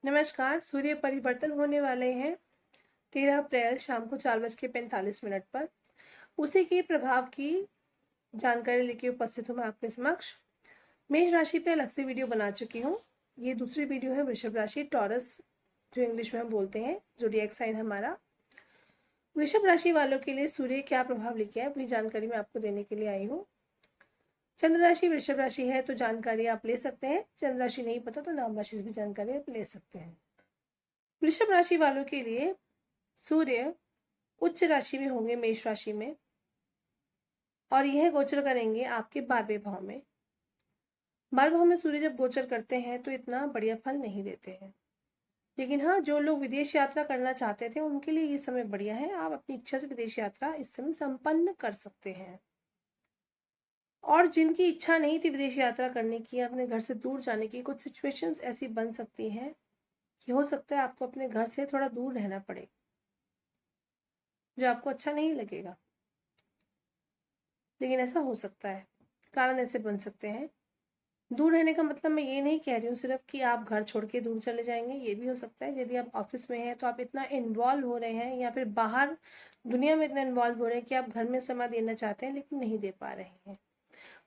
नमस्कार। सूर्य परिवर्तन होने वाले हैं 13 अप्रैल शाम को 4:45 पर। उसी के प्रभाव की जानकारी लेके उपस्थित हूँ मैं आपके समक्ष। मेष राशि पे अलग से वीडियो बना चुकी हूँ। ये दूसरी वीडियो है वृषभ राशि, टॉरस जो इंग्लिश में हम बोलते हैं, ज़ोडिएक साइन हमारा। वृषभ राशि वालों के लिए सूर्य क्या प्रभाव लेके आए वही जानकारी मैं आपको देने के लिए आई हूँ। चंद्र राशि वृषभ राशि है तो जानकारी आप ले सकते हैं। चंद्र राशि नहीं पता तो नाम राशि से भी जानकारी आप ले सकते हैं। वृषभ राशि वालों के लिए सूर्य उच्च राशि में होंगे, मेष राशि में, और यह गोचर करेंगे आपके 12वें भाव में। 12वें भाव में सूर्य जब गोचर करते हैं तो इतना बढ़िया फल नहीं देते हैं, लेकिन हाँ, जो लोग विदेश यात्रा करना चाहते थे उनके लिए ये समय बढ़िया है। आप अपनी इच्छा से विदेश यात्रा इस समय संपन्न कर सकते हैं। और जिनकी इच्छा नहीं थी विदेश यात्रा करने की, अपने घर से दूर जाने की, कुछ सिचुएशंस ऐसी बन सकती हैं कि हो सकता है आपको अपने घर से थोड़ा दूर रहना पड़े, जो आपको अच्छा नहीं लगेगा, लेकिन ऐसा हो सकता है। कारण ऐसे बन सकते हैं। दूर रहने का मतलब मैं ये नहीं कह रही हूँ सिर्फ कि आप घर छोड़ के दूर चले जाएंगे, ये भी हो सकता है। यदि आप ऑफिस में हैं तो आप इतना इन्वॉल्व हो रहे हैं या फिर बाहर दुनिया में इतना इन्वॉल्व हो रहे हैं कि आप घर में समय देना चाहते हैं लेकिन नहीं दे पा रहे हैं,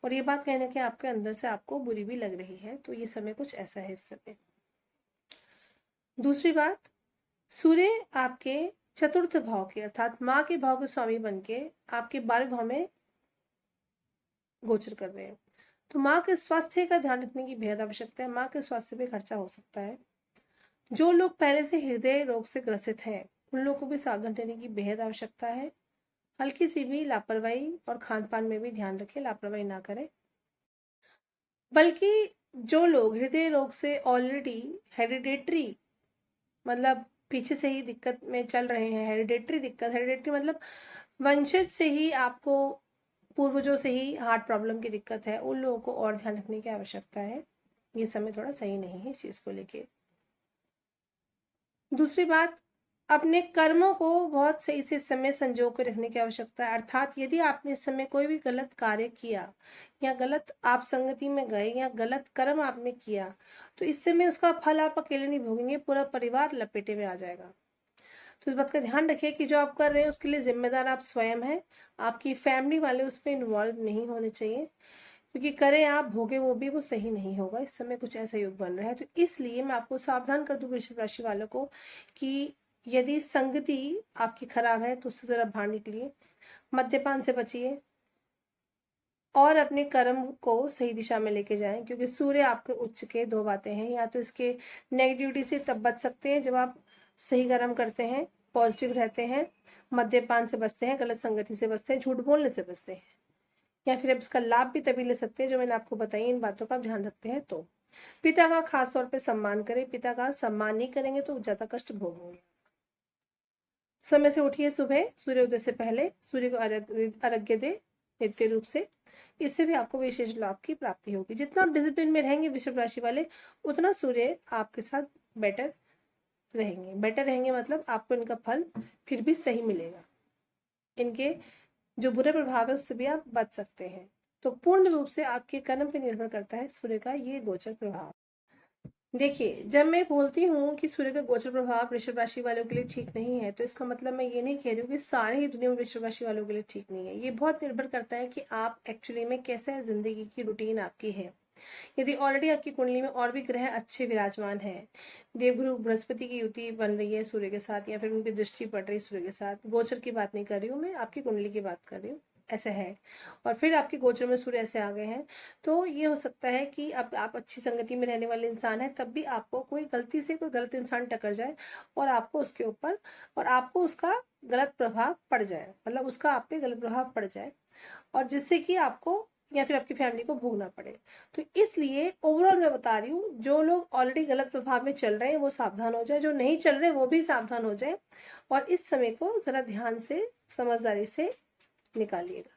और ये बात कहीं ना कहीं आपके अंदर से आपको बुरी भी लग रही है, तो ये समय कुछ ऐसा है इस समय। दूसरी बात, सूर्य आपके चतुर्थ भाव के अर्थात माँ के भाव के स्वामी बन के आपके 12वें भाव में गोचर कर रहे हैं, तो माँ के स्वास्थ्य का ध्यान रखने की बेहद आवश्यकता है। माँ के स्वास्थ्य पे खर्चा हो सकता है। जो लोग पहले से हृदय रोग से ग्रसित हैं उन लोगों को भी सावधान रहने की बेहद आवश्यकता है। हल्की सी भी लापरवाही और खान पान में भी ध्यान रखें, लापरवाही ना करें। बल्कि जो लोग हृदय रोग से ऑलरेडी हेरिडेटरी मतलब पीछे से ही दिक्कत में चल रहे हैं, हेरिडेटरी दिक्कत, हेरिडेटरी मतलब वंशज से ही आपको, पूर्वजों से ही हार्ट प्रॉब्लम की दिक्कत है, उन लोगों को और ध्यान रखने की आवश्यकता है। ये समय थोड़ा सही नहीं है इस चीज को लेके। दूसरी बात, अपने कर्मों को बहुत सही से समय संजो कर रखने की आवश्यकता है। अर्थात यदि आपने इस समय कोई भी गलत कार्य किया या गलत आप संगति में गए या गलत कर्म आपने किया तो इस समय उसका फल आप अकेले नहीं भोगेंगे, पूरा परिवार लपेटे में आ जाएगा। तो इस बात का ध्यान रखिए कि जो आप कर रहे हैं उसके लिए जिम्मेदार आप स्वयं हैं। आपकी फैमिली वाले उस पर इन्वॉल्व नहीं होने चाहिए, क्योंकि करें आप भोगे वो भी, वो सही नहीं होगा। इस समय कुछ ऐसा योग बन रहा है, तो इसलिए मैं आपको सावधान कर दूं वृषभ राशि वालों को कि यदि संगति आपकी खराब है तो उससे जरा बाहर निकलिए, मद्यपान से बचिए और अपने कर्म को सही दिशा में लेके जाएं, क्योंकि सूर्य आपके उच्च के दो बातें हैं। या तो इसके नेगेटिविटी से तब बच सकते हैं जब आप सही कर्म करते हैं, पॉजिटिव रहते हैं, मद्यपान से बचते हैं, गलत संगति से बचते हैं, झूठ बोलने से बचते हैं, या फिर अब इसका लाभ भी तभी ले सकते हैं जो मैंने आपको बताई। इन बातों का ध्यान रखते हैं तो पिता का खास तौर पे सम्मान करें। पिता का सम्मान नहीं करेंगे तो ज्यादा कष्ट भोगेंगे। समय से उठिए, सुबह सूर्योदय से पहले सूर्य को अर्घ्य दे नित्य रूप से। इससे भी आपको विशेष लाभ की प्राप्ति होगी। जितना आप डिसिप्लिन में रहेंगे वृषभ राशि वाले, उतना सूर्य आपके साथ बेटर रहेंगे। बेटर रहेंगे मतलब आपको इनका फल फिर भी सही मिलेगा। इनके जो बुरे प्रभाव है उससे भी आप बच सकते हैं। तो पूर्ण रूप से आपके कर्म पे निर्भर करता है सूर्य का ये गोचर प्रभाव। देखिए, जब मैं बोलती हूँ कि सूर्य का गोचर प्रभाव वृषभ राशि वालों के लिए ठीक नहीं है, तो इसका मतलब मैं ये नहीं कह रही हूँ कि सारे ही दुनिया में वृषभ राशि वालों के लिए ठीक नहीं है। ये बहुत निर्भर करता है कि आप एक्चुअली में कैसे जिंदगी की रूटीन आपकी है। यदि ऑलरेडी आपकी कुंडली में और भी ग्रह अच्छे विराजमान हैं, देवगुरु बृहस्पति की युति बन रही है सूर्य के साथ, या फिर उनकी दृष्टि पड़ रही है सूर्य के साथ, गोचर की बात नहीं कर रही हूँ मैं, आपकी कुंडली की बात कर रही हूँ, ऐसा है, और फिर आपके गोचर में सूर्य ऐसे आ गए हैं, तो ये हो सकता है कि अब आप अच्छी संगति में रहने वाले इंसान हैं, तब भी आपको कोई गलती से कोई गलत इंसान टकर जाए और आपको उसके ऊपर और आपको उसका गलत प्रभाव पड़ जाए, मतलब उसका आप पे गलत प्रभाव पड़ जाए, और जिससे कि आपको या फिर आपकी फैमिली को भोगना पड़े। तो इसलिए ओवरऑल मैं बता रही हूँ, जो लोग ऑलरेडी गलत प्रभाव में चल रहे हैं वो सावधान हो जाए, जो नहीं चल रहे वो भी सावधान हो जाए, और इस समय को जरा ध्यान से समझदारी से निकालिएगा।